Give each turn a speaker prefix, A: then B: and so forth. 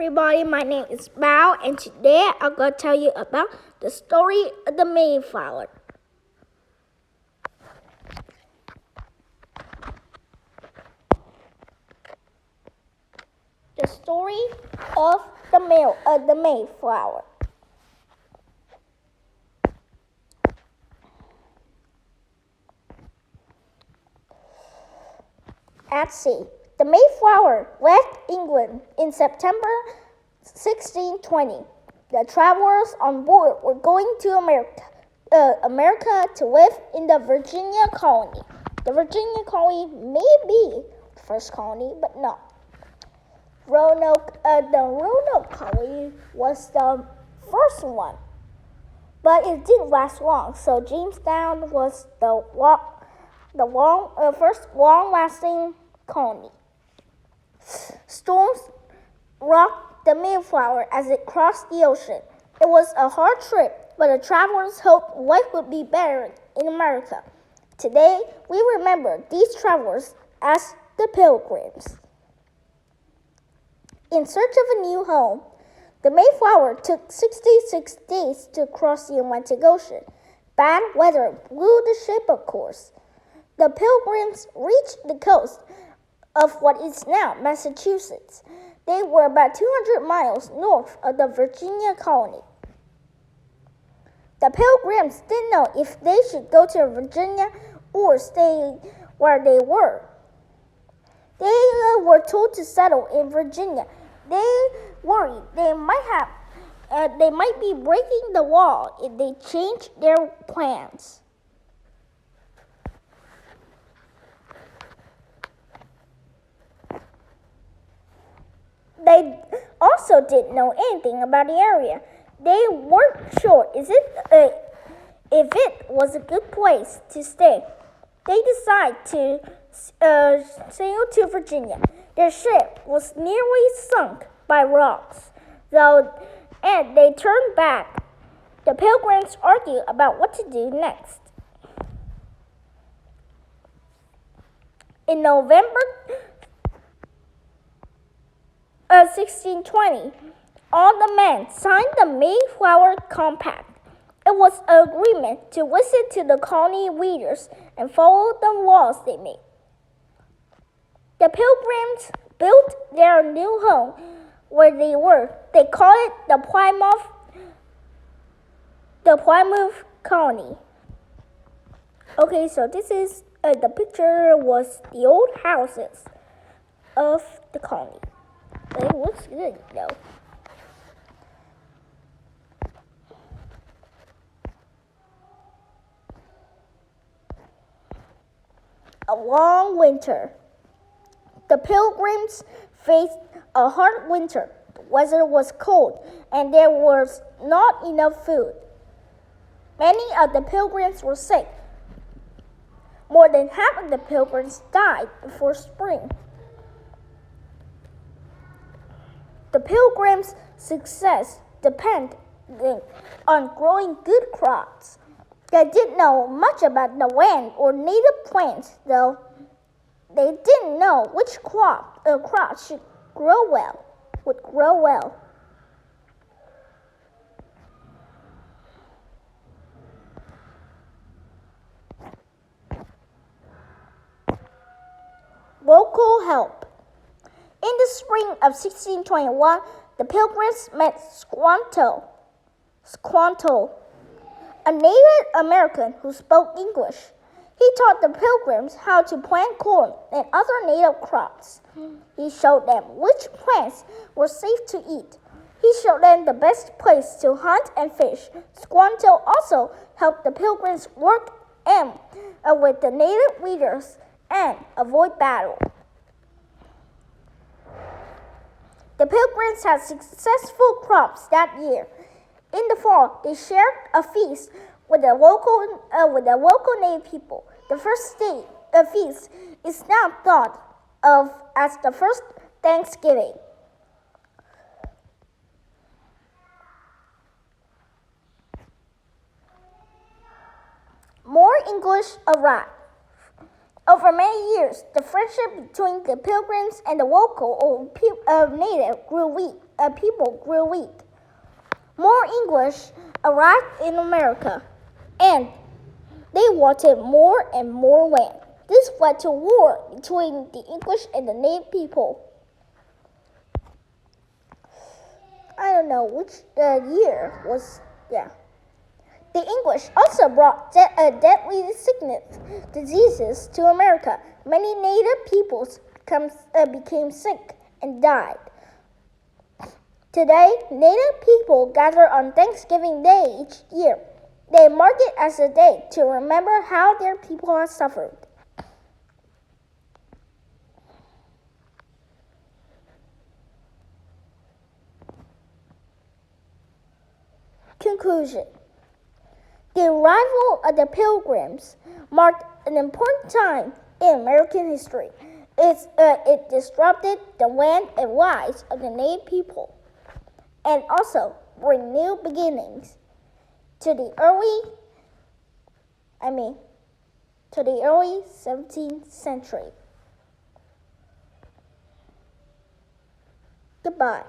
A: everybody, my name is Bao, and today I'm going to tell you about the story of the Mayflower. The story of the Mayflower. At sea, the Mayflower left England in September 1620. The travelers on board were going to America to live in the Virginia colony. The Virginia colony may be the first colony, but not. The Roanoke colony was the first one, but it didn't last long. So Jamestown was the first long-lasting colony. Storms rocked the Mayflower as it crossed the ocean. It was a hard trip, but the travelers hoped life would be better in America. Today, we remember these travelers as the Pilgrims. In search of a new home, the Mayflower took 66 days to cross the Atlantic Ocean. Bad weather blew the ship off course. The Pilgrims reached the coast of what is now Massachusetts. They were about 200 miles north of the Virginia colony. The Pilgrims didn't know if they should go to Virginia or stay where they were. They were told to settle in Virginia. They worried they might be breaking the law if they changed their plans. They also didn't know anything about the area. They weren't sure if it was a good place to stay. They decided to sail to Virginia. Their ship was nearly sunk by rocks, and they turned back. The Pilgrims argued about what to do next. In November 1620, all the men signed the Mayflower Compact. It was an agreement to listen to the colony leaders and follow the laws they made. The Pilgrims built their new home where they were. They called it the Plymouth Colony. Okay, so this is the picture was the old houses of the colony. It looks good though. A long winter. The Pilgrims faced a hard winter. The weather was cold and there was not enough food. Many of the Pilgrims were sick. More than half of the Pilgrims died before spring. The Pilgrims' success depended on growing good crops. They didn't know much about the land or native plants, though. They didn't know which crop would grow well. Local help. In the spring of 1621, the Pilgrims met Squanto, a Native American who spoke English. He taught the Pilgrims how to plant corn and other native crops. He showed them which plants were safe to eat. He showed them the best place to hunt and fish. Squanto also helped the Pilgrims work with the native leaders and avoid battle. The Pilgrims had successful crops that year. In the fall, they shared a feast with the local native people. The first feast is now thought of as the first Thanksgiving. More English arrived. Over many years, the friendship between the Pilgrims and the local native people grew weak. More English arrived in America, and they wanted more and more land. This led to war between the English and the native people. I don't know which year was, yeah. The English also brought deadly sickness, diseases to America. Many native peoples became sick and died. Today, native people gather on Thanksgiving Day each year. They mark it as a day to remember how their people have suffered. Conclusion. The arrival of the Pilgrims marked an important time in American history. It disrupted the land and lives of the native people, and also bring new beginnings to the early 17th century. Goodbye.